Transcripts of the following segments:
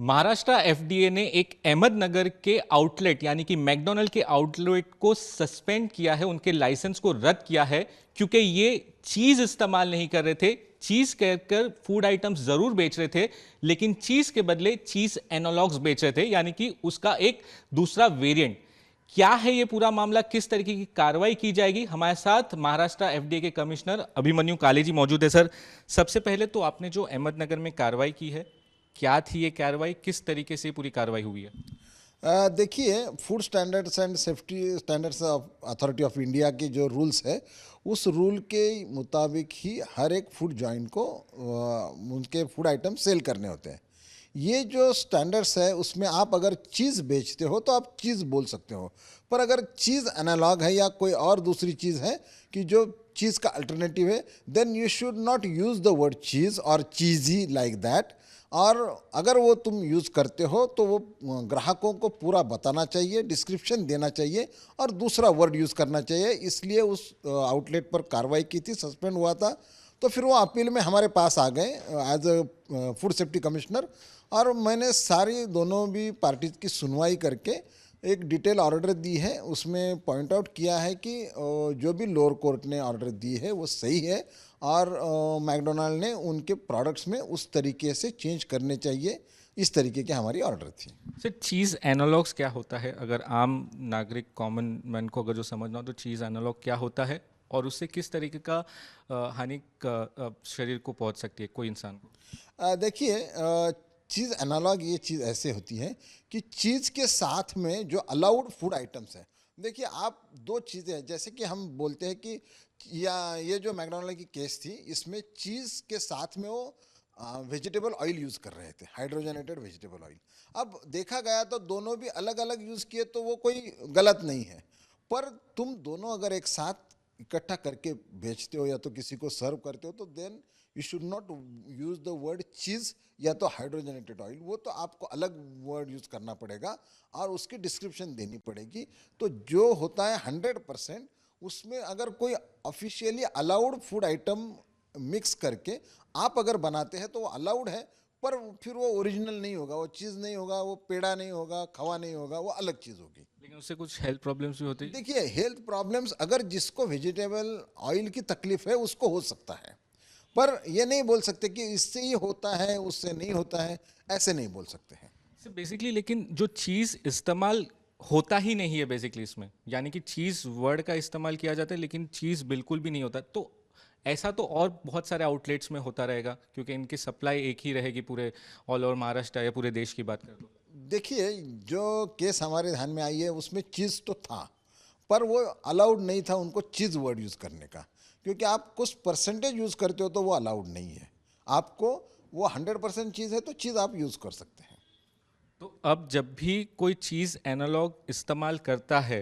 Maharashtra FDA ने एक अहमदनगर के आउटलेट यानी कि मैकडॉनल्ड के आउटलेट को सस्पेंड किया है, उनके लाइसेंस को रद्द किया है क्योंकि ये चीज इस्तेमाल नहीं कर रहे थे। चीज कहकर फूड आइटम्स जरूर बेच रहे थे, लेकिन चीज के बदले चीज एनालॉग्स बेच रहे थे, यानी कि उसका एक दूसरा वेरिएंट। क्या है ये पूरा मामला, किस तरीके की कार्रवाई की जाएगी? हमारे साथ महाराष्ट्र एफडीए के कमिश्नर अभिमन्यु काले जी मौजूद है। सर, सबसे पहले तो आपने जो अहमदनगर में कार्रवाई की है, क्या थी ये कार्रवाई, किस तरीके से पूरी कार्रवाई हुई है? देखिए, food standards and safety standards of authority of India के जो रूल्स है, उस रूल के मुताबिक ही हर एक फूड जॉइंट को उनके फूड आइटम सेल करने होते हैं। ये जो स्टैंडर्ड्स है, उसमें आप अगर चीज़ बेचते हो तो आप चीज़ बोल सकते हो, पर अगर चीज़ एनालॉग है या कोई और दूसरी चीज़ है कि जो चीज़ का अल्टरनेटिव है, then you should not use the word cheese और चीज़ी लाइक दैट। और अगर वो तुम यूज़ करते हो तो वो ग्राहकों को पूरा बताना चाहिए, डिस्क्रिप्शन देना चाहिए और दूसरा वर्ड यूज़ करना चाहिए। इसलिए उस आउटलेट पर कार्रवाई की थी, सस्पेंड हुआ था। तो फिर वो अपील में हमारे पास आ गए as a food safety commissioner, और मैंने सारी दोनों भी पार्टीज की सुनवाई करके एक डिटेल ऑर्डर दी है। उसमें पॉइंट आउट किया है कि जो भी लोअर कोर्ट ने ऑर्डर दी है वो सही है, और मैकडोनाल्ड ने उनके प्रोडक्ट्स में उस तरीके से चेंज करने चाहिए। इस तरीके की हमारी ऑर्डर थी। सर, चीज़ एनालॉग्स क्या होता है? अगर आम नागरिक, कॉमन मैन को अगर जो समझना हो तो चीज़ एनालॉग क्या होता है और उससे किस तरीके का हानि शरीर को पहुंच सकती है कोई इंसान को? देखिए, चीज़ एनालॉग ये चीज़ ऐसे होती है कि चीज़ के साथ में जो अलाउड फूड आइटम्स हैं, देखिए आप दो चीज़ें हैं, जैसे कि हम बोलते हैं कि या ये जो मैकडोनल्ड की केस थी, इसमें चीज़ के साथ में वो वेजिटेबल ऑयल यूज़ कर रहे थे, हाइड्रोजनेटेड वेजिटेबल ऑयल। अब देखा गया तो दोनों भी अलग अलग यूज़ किए तो वो कोई गलत नहीं है, पर तुम दोनों अगर एक साथ इकट्ठा करके बेचते हो या तो किसी को सर्व करते हो, तो then you should not use the word cheese या तो हाइड्रोजनेटेड ऑयल। वो तो आपको अलग वर्ड यूज़ करना पड़ेगा और उसकी डिस्क्रिप्शन देनी पड़ेगी। तो जो होता है 100%, उसमें अगर कोई officially allowed food item mix करके आप अगर बनाते हैं तो वो अलाउड है, पर फिर वो ओरिजिनल नहीं होगा, वो चीज़ नहीं होगा, वो पेड़ा नहीं होगा, खवा नहीं होगा, वो अलग चीज़ होगी। लेकिन उससे कुछ हेल्थ प्रॉब्लम्स भी होती है? देखिए, हेल्थ प्रॉब्लम्स अगर जिसको वेजिटेबल ऑयल की तकलीफ है उसको हो सकता है, पर ये नहीं बोल सकते कि इससे ही होता है उससे नहीं होता है, ऐसे नहीं बोल सकते हैं। सर, बेसिकली लेकिन जो चीज़ इस्तेमाल होता ही नहीं है बेसिकली इसमें, यानी कि चीज़ वर्ड का इस्तेमाल किया जाता है लेकिन चीज़ बिल्कुल भी नहीं होता, तो ऐसा तो और बहुत सारे आउटलेट्स में होता रहेगा क्योंकि इनकी सप्लाई एक ही रहेगी पूरे ऑल ओवर महाराष्ट्र या पूरे देश की बात करें तो। देखिए, जो केस हमारे ध्यान में आई है उसमें चीज़ तो था, पर वो अलाउड नहीं था उनको चीज़ वर्ड यूज़ करने का, क्योंकि आप कुछ परसेंटेज यूज़ करते हो तो वो अलाउड नहीं है। आपको वो 100% चीज़ है तो चीज़ आप यूज़ कर सकते हैं। तो अब जब भी कोई चीज़ एनालॉग इस्तेमाल करता है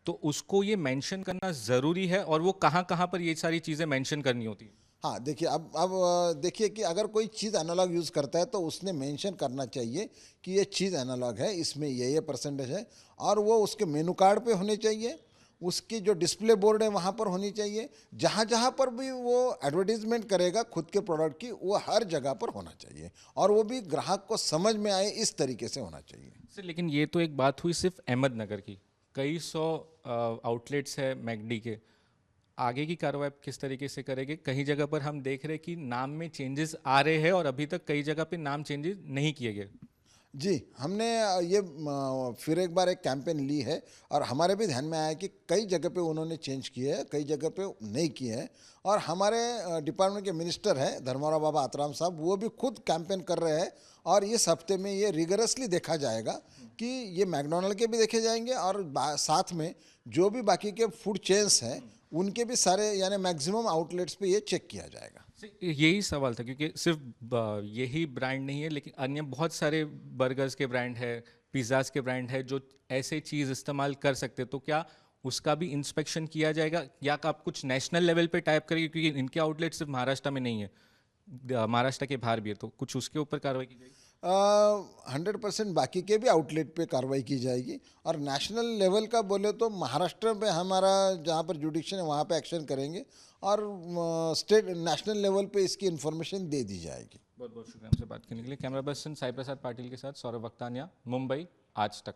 तो उसको ये मेंशन करना ज़रूरी है, और वो कहाँ कहाँ पर ये सारी चीज़ें मेंशन करनी होती है? हाँ, देखिए, अब देखिए कि अगर कोई चीज़ एनालॉग यूज़ करता है तो उसने मेंशन करना चाहिए कि ये चीज़ एनालॉग है, इसमें ये परसेंटेज है, और वो उसके मेनू कार्ड पे होने चाहिए, उसकी जो डिस्प्ले बोर्ड है वहाँ पर होनी चाहिए। जहाँ जहाँ पर भी वो एडवर्टीजमेंट करेगा खुद के प्रोडक्ट की, वो हर जगह पर होना चाहिए, और वो भी ग्राहक को समझ में आए इस तरीके से होना चाहिए। सर, लेकिन ये तो एक बात हुई सिर्फ अहमदनगर की, कई सौ आउटलेट्स है मैकडी के। आगे की कार्रवाई आप किस तरीके से करेंगे? कई जगह पर हम देख रहे हैं कि नाम में चेंजेस आ रहे हैं और अभी तक कई जगह पे नाम चेंजेस नहीं किए गए। जी, हमने ये फिर एक बार एक कैंपेन ली है, और हमारे भी ध्यान में आया कि कई जगह पे उन्होंने चेंज किए हैं, कई जगह पे नहीं किए हैं। और हमारे डिपार्टमेंट के मिनिस्टर हैं धर्माराव बाबा आतराम साहब, वो भी खुद कैंपेन कर रहे हैं, और इस हफ्ते में ये रिगरसली देखा जाएगा कि ये मैकडोनल्ड के भी देखे जाएंगे, और साथ में जो भी बाकी के फूड चेन्स हैं उनके भी सारे, यानी मैक्सिमम आउटलेट्स पे ये चेक किया जाएगा। यही सवाल था क्योंकि सिर्फ यही ब्रांड नहीं है, लेकिन अन्य बहुत सारे बर्गर्स के ब्रांड है, पिज़्ज़ाज के ब्रांड है जो ऐसे चीज़ इस्तेमाल कर सकते, तो क्या उसका भी इंस्पेक्शन किया जाएगा या आप कुछ नेशनल लेवल पे टाइप करेंगे? क्योंकि इनके आउटलेट सिर्फ महाराष्ट्र में नहीं है, महाराष्ट्र के बाहर भी है, तो कुछ उसके ऊपर कार्रवाई की जाएगी? 100% बाकी के भी आउटलेट पे कार्रवाई की जाएगी, और नेशनल लेवल का बोले तो महाराष्ट्र में हमारा जहाँ पर जुडिक्शन है वहाँ पे एक्शन करेंगे, और स्टेट नेशनल लेवल पे इसकी इन्फॉर्मेशन दे दी जाएगी। बहुत बहुत शुक्रिया हमसे बात करने के लिए। कैमरा पर्सन साई प्रसाद पाटिल के साथ सौरभ वक्तानिया, मुंबई आज तक।